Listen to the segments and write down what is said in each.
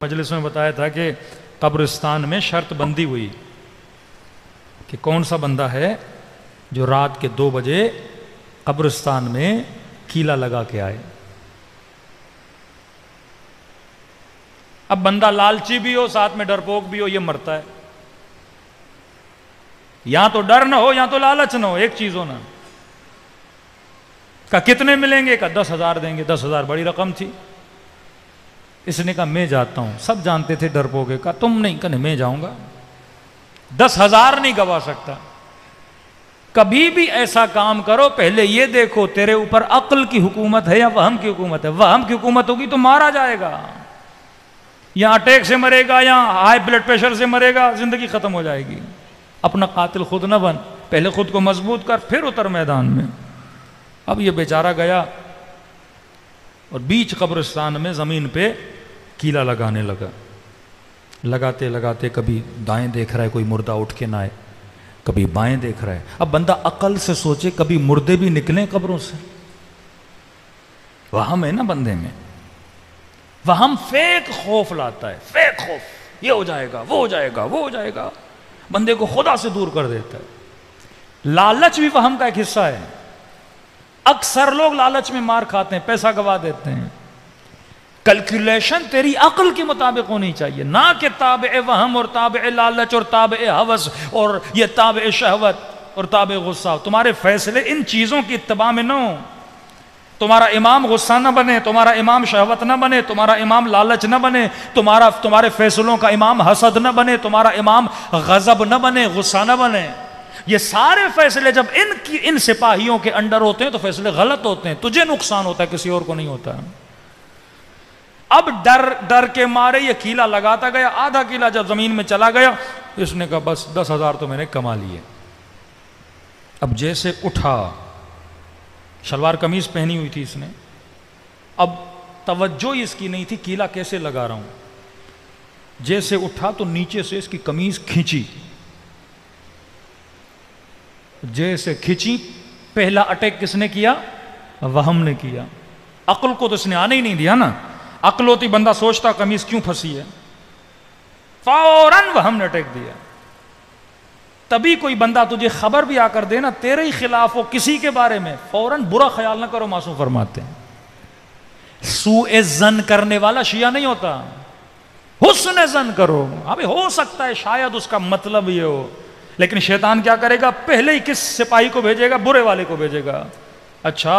مجلس میں بتایا تھا کہ قبرستان میں شرط بندی ہوئی کہ کون سا بندہ ہے جو رات کے 2 بجے قبرستان میں کیلا لگا کے آئے. اب بندہ لالچی بھی ہو ساتھ میں ڈرپوک بھی ہو، یہ مرتا ہے. یا تو ڈر نہ ہو یا تو لالچ نہ ہو، ایک چیز ہونا. کہا کتنے ملیں گے؟ کہا 10,000 دیں گے. 10,000 بڑی رقم تھی. اس نے کہا میں جاتا ہوں. سب جانتے تھے ڈرپوکے. کہا تم نہیں. کہا میں جاؤں گا. 10,000 نہیں گوا سکتا. کبھی بھی ایسا کام کرو پہلے یہ دیکھو تیرے اوپر عقل کی حکومت ہے یا وہم کی حکومت ہے. وہم کی حکومت ہوگی تو مارا جائے گا، یا اٹیک سے مرے گا یا ہائی بلڈ پریشر سے مرے گا، زندگی ختم ہو جائے گی. اپنا قاتل خود نہ بن، پہلے خود کو مضبوط کر پھر اتر میدان میں. اب یہ بیچارہ گیا اور بیچ قبرستان میں زمین پہ کیلا لگانے لگا. لگاتے لگاتے کبھی دائیں دیکھ رہا ہے کوئی مردہ اٹھ کے نہ آئے، کبھی بائیں دیکھ رہا ہے. اب بندہ عقل سے سوچے کبھی مردے بھی نکلیں قبروں سے. وہم ہے نا بندے میں، وہم فیک خوف لاتا ہے. فیک خوف، یہ ہو جائے گا، وہ ہو جائے گا، وہ ہو جائے گا، بندے کو خدا سے دور کر دیتا ہے. لالچ بھی وہم کا ایک حصہ ہے. اکثر لوگ لالچ میں مار کھاتے ہیں، پیسہ گوا دیتے ہیں. کیلکولیشن تیری عقل کے مطابق ہونی چاہیے، نہ کہ تابع وہم اور تابع لالچ اور تابع ہوس اور یہ تابع شہوت اور تابع غصہ. تمہارے فیصلے ان چیزوں کی اتباع میں نہ ہوں. تمہارا امام غصہ نہ بنے، تمہارا امام شہوت نہ بنے، تمہارا امام لالچ نہ بنے، تمہارے فیصلوں کا امام حسد نہ بنے، تمہارا امام غضب نہ بنے، غصہ نہ بنے. یہ سارے فیصلے جب ان سپاہیوں کے انڈر ہوتے ہیں تو فیصلے غلط ہوتے ہیں. تجھے نقصان ہوتا ہے، کسی اور کو نہیں ہوتا. اب ڈر کے مارے یہ کیلا لگاتا گیا. آدھا کیلا جب زمین میں چلا گیا اس نے کہا بس 10,000 تو میں نے کما لیے. اب جیسے اٹھا، شلوار قمیض پہنی ہوئی تھی اس نے، اب توجہ اس کی نہیں تھی کیلا کیسے لگا رہا ہوں. جیسے اٹھا تو نیچے سے اس کی قمیض کھینچی. جیسے کھینچی، پہلا اٹیک کس نے کیا؟ وہم نے کیا. عقل کو تو اس نے آنے ہی نہیں دیا نا. عقل ہوتی بندہ سوچتا قمیض کیوں پھنسی ہے، فوراً وہم نے اٹیک دیا. تبھی کوئی بندہ تجھے خبر بھی آ کر دے نا تیرے ہی خلاف ہو کسی کے بارے میں، فوراً برا خیال نہ کرو. معصوم فرماتے ہیں سوء ظن کرنے والا شیعہ نہیں ہوتا، حسن ظن کرو. ابھی ہو سکتا ہے شاید اس کا مطلب یہ ہو، لیکن شیطان کیا کرے گا؟ پہلے ہی کس سپاہی کو بھیجے گا؟ برے والے کو بھیجے گا. اچھا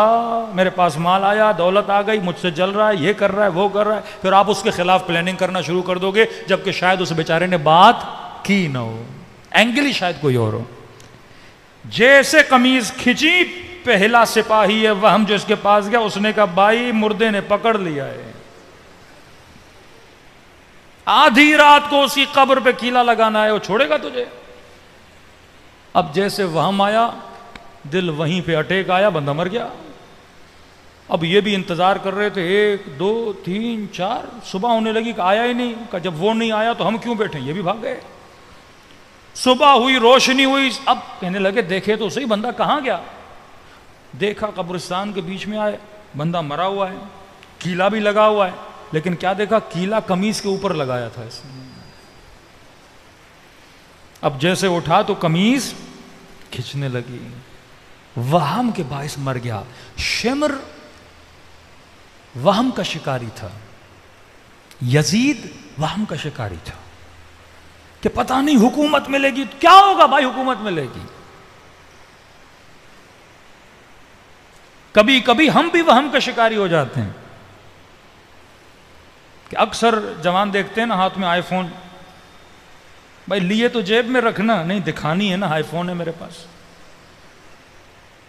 میرے پاس مال آیا، دولت آ گئی، مجھ سے جل رہا ہے، یہ کر رہا ہے، وہ کر رہا ہے. پھر آپ اس کے خلاف پلاننگ کرنا شروع کر دو گے، جبکہ شاید اس بیچارے نے بات کی نہ ہو، اینگل ہی شاید کوئی اور ہو. جیسے قمیض کھینچی، پہلا سپاہی ہے وہم جو اس کے پاس گیا، اس نے کہا بھائی مردے نے پکڑ لیا ہے. آدھی رات کو اسی قبر پہ کیلا لگانا ہے، وہ چھوڑے گا تجھے؟ اب جیسے وہم آیا، دل وہیں پہ اٹیک آیا، بندہ مر گیا. اب یہ بھی انتظار کر رہے تھے، 1 2 3 4 صبح ہونے لگی کہ آیا ہی نہیں. کہ جب وہ نہیں آیا تو ہم کیوں بیٹھے؟ یہ بھی بھاگ گئے. صبح ہوئی، روشنی ہوئی، اب کہنے لگے دیکھے تو صحیح بندہ کہاں گیا. دیکھا قبرستان کے بیچ میں آئے، بندہ مرا ہوا ہے، کیلا بھی لگا ہوا ہے. لیکن کیا دیکھا؟ کیلا قمیض کے اوپر لگایا تھا اس نے. اب جیسے اٹھا تو قمیض کھینچنے لگی. وہم کے باعث مر گیا. شمر وہم کا شکاری تھا، یزید وہم کا شکاری تھا کہ پتہ نہیں حکومت ملے گی. کیا ہوگا بھائی حکومت ملے گی؟ کبھی کبھی ہم بھی وہم کا شکاری ہو جاتے ہیں کہ اکثر جوان دیکھتے ہیں نا ہاتھ میں آئی فون، بھائی لیے تو جیب میں رکھنا نہیں، دکھانی ہے نا آئی فون ہے میرے پاس.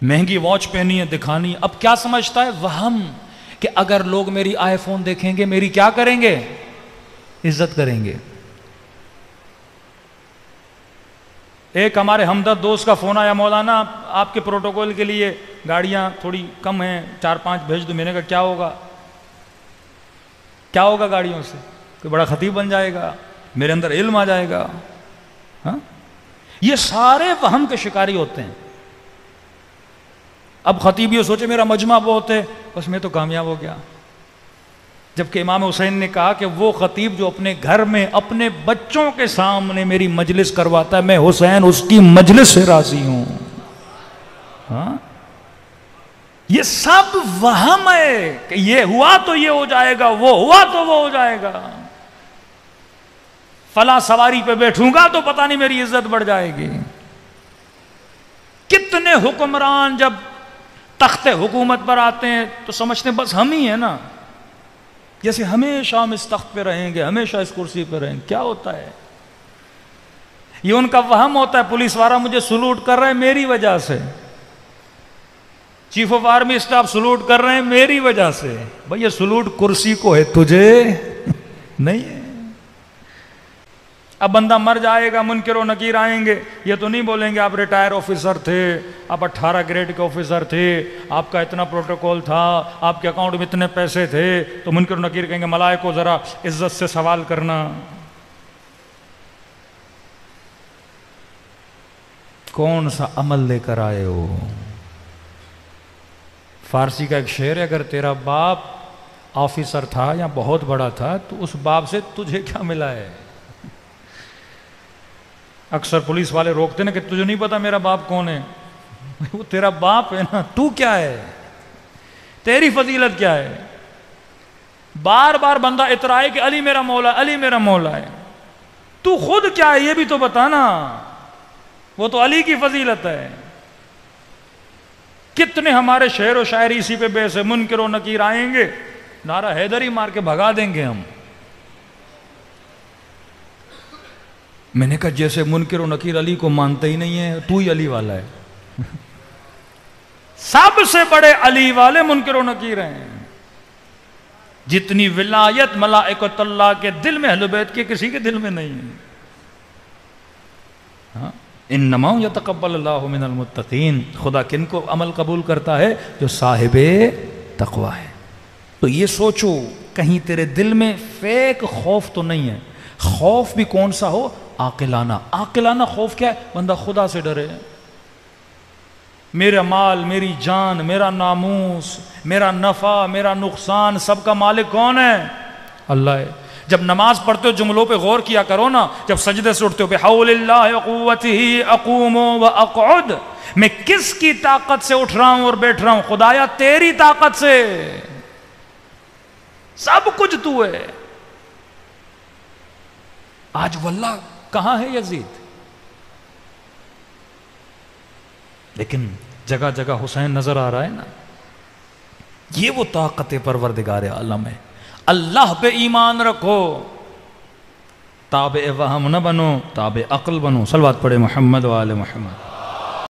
مہنگی واچ پہنی ہے، دکھانی. اب کیا سمجھتا ہے؟ وہم کہ اگر لوگ میری آئی فون دیکھیں گے میری کیا کریں گے؟ عزت کریں گے. ایک ہمارے ہمدرد دوست کا فون آیا، مولانا آپ کے پروٹوکول کے لیے گاڑیاں تھوڑی کم ہیں، 4-5 بھیج دو. میں نے کہا کیا ہوگا؟ کیا ہوگا گاڑیوں سے؟ کوئی بڑا خطیب بن جائے گا، میرے اندر علم آ جائے گا. ہاں یہ سارے وہم کے شکاری ہوتے ہیں. اب خطیب یہ سوچے میرا مجمع بہت ہے، بس میں تو کامیاب ہو گیا. جبکہ امام حسین نے کہا کہ وہ خطیب جو اپنے گھر میں اپنے بچوں کے سامنے میری مجلس کرواتا ہے، میں حسین اس کی مجلس سے راضی ہوں. ہاں یہ سب وہم ہے کہ یہ ہوا تو یہ ہو جائے گا، وہ ہوا تو وہ ہو جائے گا، فلاں سواری پہ بیٹھوں گا تو پتہ نہیں میری عزت بڑھ جائے گی. کتنے حکمران جب تخت حکومت پر آتے ہیں تو سمجھتے ہیں بس ہم ہی ہیں نا، جیسے ہمیشہ ہم اس تخت پہ رہیں گے، ہمیشہ اس کرسی پہ رہیں گے. کیا ہوتا ہے یہ ان کا وہم ہوتا ہے. پولیس والا مجھے سلوٹ کر رہا ہے میری وجہ سے، chief of army staff salute کر رہے ہیں میری وجہ سے. بھئی یہ سلوٹ کرسی کو ہے، تجھے نہیں ہے. اب بندہ مر جائے گا، منکر و نکیر آئیں گے، یہ تو نہیں بولیں گے آپ ریٹائر آفیسر تھے، آپ 18 گریڈ کے آفیسر تھے، آپ کا اتنا پروٹوکول تھا، آپ کے اکاؤنٹ میں اتنے پیسے تھے. تو منکر و نکیر کہیں گے ملائکو ذرا عزت سے سوال کرنا. کون سا عمل لے کر آئے ہو؟ فارسی کا ایک شعر ہے، اگر تیرا باپ آفیسر تھا یا بہت بڑا تھا تو اس باپ سے تجھے کیا ملا ہے؟ اکثر پولیس والے روکتے نا کہ تجھے نہیں پتا میرا باپ کون ہے. وہ تیرا باپ ہے نا، تو کیا ہے؟ تیری فضیلت کیا ہے؟ بار بار بندہ اترائے کہ علی میرا مولا، علی میرا مولا ہے. تو خود کیا ہے یہ بھی تو بتانا. وہ تو علی کی فضیلت ہے. کتنے ہمارے شعر و شاعری اسی پہ بیس ہے. منکر و نکیر آئیں گے، نعرہ حیدری مار کے بھگا دیں گے ہم. میں نے کہا جیسے منکر و نکیر علی کو مانتے ہی نہیں ہے، تو ہی علی والا ہے. سب سے بڑے علی والے منکر و نکیر ہیں. جتنی ولایت ملائکۃ اللہ کے دل میں اہل بیت کے کسی کے دل میں نہیں ہے. ہاں انما یتقبل اللہ من المتقین. خدا کن کو عمل قبول کرتا ہے؟ جو صاحب تقوی ہے. تو یہ سوچو کہیں تیرے دل میں فیک خوف تو نہیں ہے. خوف بھی کون سا ہو؟ عاقلانہ. عاقلانہ خوف کیا ہے؟ بندہ خدا سے ڈرے. میرا مال، میری جان، میرا ناموس، میرا نفع، میرا نقصان، سب کا مالک کون ہے؟ اللہ ہے. جب نماز پڑھتے ہو جملوں پہ غور کیا کرو نا. جب سجدے سے اٹھتے ہو بحول اللہ وقوتہ اقوم واقعد، میں کس کی طاقت سے اٹھ رہا ہوں اور بیٹھ رہا ہوں؟ خدایا تیری طاقت سے. سب کچھ تو ہے. آج واللہ کہاں ہے یزید؟ لیکن جگہ جگہ حسین نظر آ رہا ہے نا. یہ وہ طاقت پروردگار عالم ہے. اللہ پہ ایمان رکھو، تابع وہم نہ بنو، تابع عقل بنو. صلوات پڑھے محمد و آل محمد.